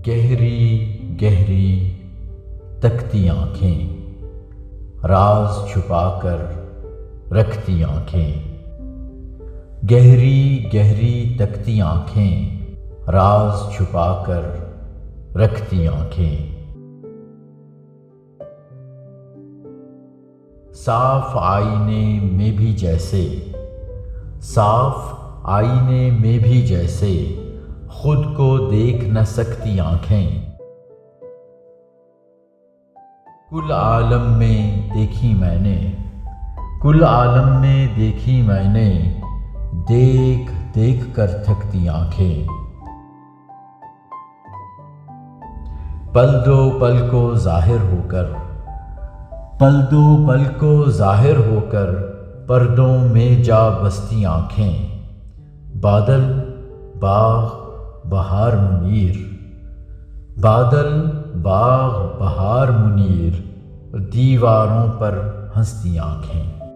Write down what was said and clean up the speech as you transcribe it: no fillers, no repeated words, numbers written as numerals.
گہری گہری تکتی آنکھیں، راز چھپا کر رکھتی آنکھیں، گہری گہری تکتی آنکھیں، راز چھپا کر رکھتی آنکھیں۔ صاف آئینے میں بھی جیسے، صاف آئینے میں بھی جیسے خود کو دیکھ نہ سکتی آنکھیں، کل عالم میں دیکھی میں نے، کل عالم میں دیکھی میں نے، دیکھ دیکھ کر تھکتی آنکھیں۔ پل دو پل کو ظاہر ہو کر، پل دو پل کو ظاہر ہو کر پردوں میں جا بستی آنکھیں، بادل باغ بہار منیر، بادل باغ بہار منیر، دیواروں پر ہنستی آنکھیں۔